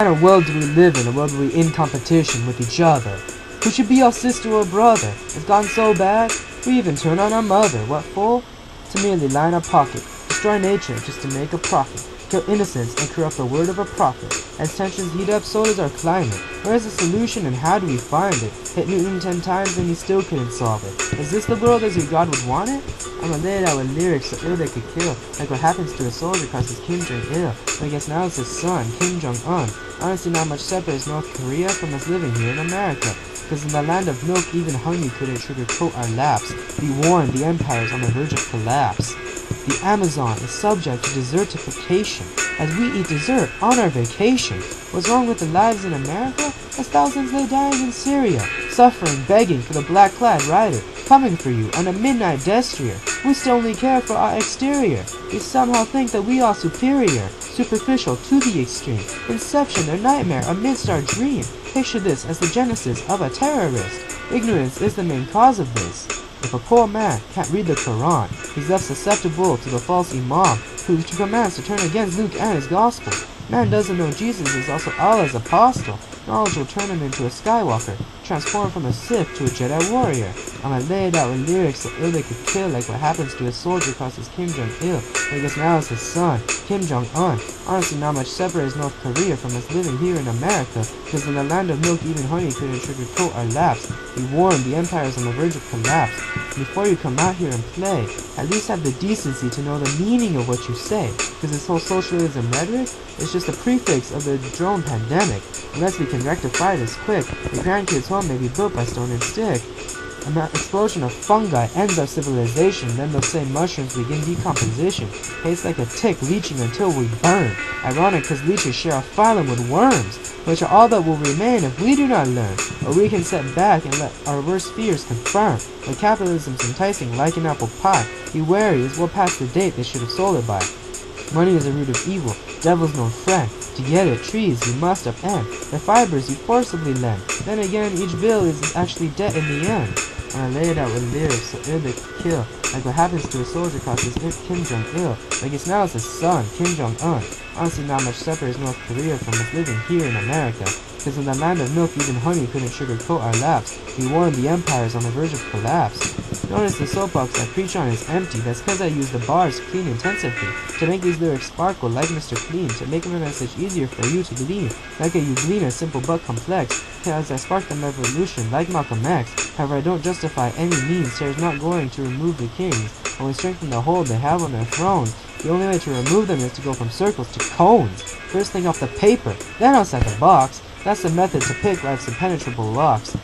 What kind of world do we live in? A world where we're in competition with each other. Who should be our sister or brother? It's gotten so bad, we even turn on our mother. What for? To merely line our pocket, destroy nature just to make a profit, kill innocence and corrupt the word of a prophet. As tensions heat up, so does our climate. Where's the solution and how do we find it? Hit Newton 10 times and he still couldn't solve it. Is this the world as your God would want it? I'ma lay it out with lyrics so ill they could kill, like what happens to a soldier cause his Kim Jong-il. I guess now it's his son, Kim Jong-un. Honestly, not much separates North Korea from us living here in America. Cause in the land of milk, even honey couldn't sugarcoat our laps. Be warned, the empire's on the verge of collapse. The Amazon is subject to desertification as we eat dessert on our vacation. What's wrong with the lives in America? As thousands lay dying in Syria, suffering, begging for the black-clad rider, coming for you on a midnight destrier. We still only care for our exterior. We somehow think that we are superior, superficial to the extreme. Inception, their nightmare amidst our dream. Picture this as the genesis of a terrorist. Ignorance is the main cause of this. If a poor man can't read the Quran, he's left susceptible to the false imam, who commands to turn against Luke and his gospel. Man doesn't know Jesus is also Allah's apostle. Knowledge will turn him into a Skywalker, transform from a Sith to a Jedi warrior. I'ma lay it out with lyrics so ill they could kill, like what happens to a soldier causes Kim Jong-il. I guess now it's his son, Kim Jong-un. Honestly, not much separates North Korea from us living here in America, because in the land of milk, even honey couldn't sugarcoat our laps. Be warned, the empire's on the verge of collapse. Before you come out here and play, at least have the decency to know the meaning of what you say, because this whole socialism rhetoric is just a prefix of the drone pandemic. Unless we can rectify this quick, the grandkids' home may be built by stone and stick. An explosion of fungi ends our civilization, then those same mushrooms begin decomposition. Tastes like a tick leeching until we burn. Ironic cause leeches share a phylum with worms, which are all that will remain if we do not learn. Or we can sit back and let our worst fears confirm. But capitalism's enticing like an apple pie. Be wary, it's well past the date they should have sold it by. Money is the root of evil, devil's no friend. To get it, trees you must upend, the fibers you forcibly lend. Then again, each bill is actually debt in the end. And I lay it out with lyrics so ill they could kill, like what happens to a soldier causes Kim Jong-il. Like it's now it's his son, Kim Jong-un. Honestly, not much separates North Korea from us living here in America. Cause in the land of milk, even honey couldn't sugarcoat our laps. We warned the empire's on the verge of collapse. Notice the soapbox I preach on is empty. That's cause I use the bars clean intensively to make these lyrics sparkle like Mr. Clean, to make my message easier for you to glean. Like a you glean a simple but complex, cause I spark the revolution like Malcolm X. However, I don't justify any means. There's not going to remove the kings, only strengthen the hold they have on their thrones. The only way to remove them is to go from circles to cones. First thing off the paper, then outside the box. That's the method to pick life's impenetrable locks.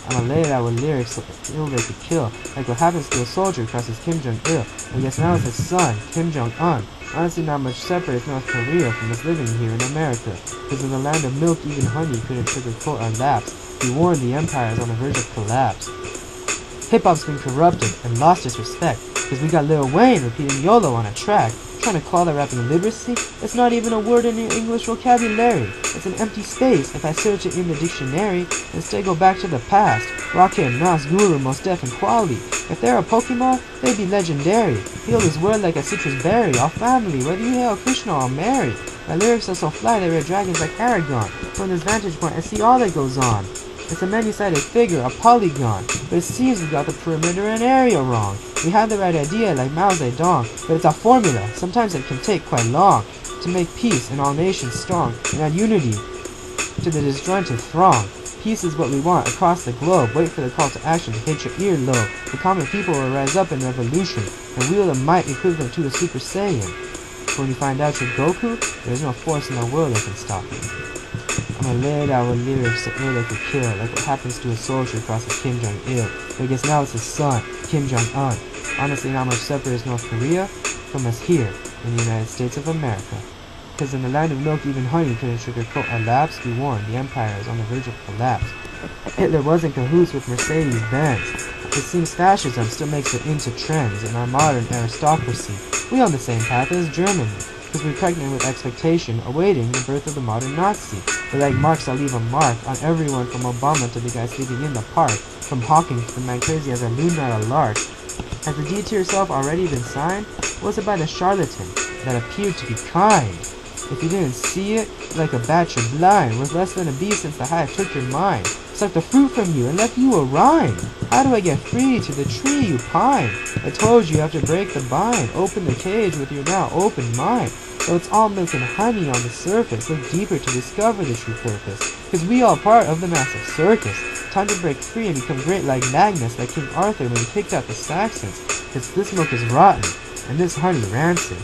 I'ma lay it out with lyrics so ill they could kill, like what happens to a soldier crosses Kim Jong-il. I guess now it's his son, Kim Jong-un. Honestly, not much separates North Korea from us living here in America. Cause in the land of milk, even honey couldn't sugarcoat our laps. Be warned, the empire's on the verge of collapse. Hip-hop's been corrupted and lost its respect, cause we got Lil Wayne repeating YOLO on a track. Trying to call that rapping literacy? It's not even a word in your English vocabulary. It's an empty space if I search it in the dictionary. Instead go back to the past. Rakim, Nas, Guru, Mos Def and Kweli. If they're a Pokemon, they'd be legendary. Heal this world like a citrus berry. All family, whether you hail Krishna or Mary. My lyrics are so fly they rear dragons like Aragon. From this vantage point I see all that goes on. It's a many-sided figure, a polygon, but it seems we got the perimeter and area wrong. We had the right idea like Mao Zedong, but it's a formula, sometimes it can take quite long, to make peace and all nations strong, and add unity to the disjointed throng. Peace is what we want across the globe, wait for the call to action to hit your earlobe. The common people will rise up in revolution, and wield a might equivalent to the Super Saiyan. But when you find out you're Goku, there's no force in the world that can stop you. I'ma lay it out with lyrics so ill they could kill, like what happens to a soldier crosses Kim Jong-il. But I guess now it's his son, Kim Jong-un. Honestly, not much separates North Korea from us here in the United States of America. Because in the land of milk, even honey couldn't sugarcoat our laps. Be warned, the empire is on the verge of collapse. Hitler was in cahoots with Mercedes-Benz. It seems fascism still makes it into trends in our modern aristocracy. We on the same path as Germany, because we're pregnant with expectation, awaiting the birth of the modern Nazi. But like Marx, I'll leave a mark on everyone from Obama to the guy sleeping in the park, from Hawking to the man crazy as a loon not a lark. Has the deed to yourself already been signed? Was it by the charlatan that appeared to be kind? If you didn't see it, like a bat you're blind, worth less than a bee since the hive took your mind. Sucked the fruit from you and left you a rind. How do I get free to the tree you pine? I told you have to break the bind, open the cage with your now open mind. Though it's all milk and honey on the surface, look deeper to discover the true purpose. Cause we all part of the massive circus. Time to break free and become great like Magnus, like King Arthur when he kicked out the Saxons. Cause this milk is rotten, and this honey rancid.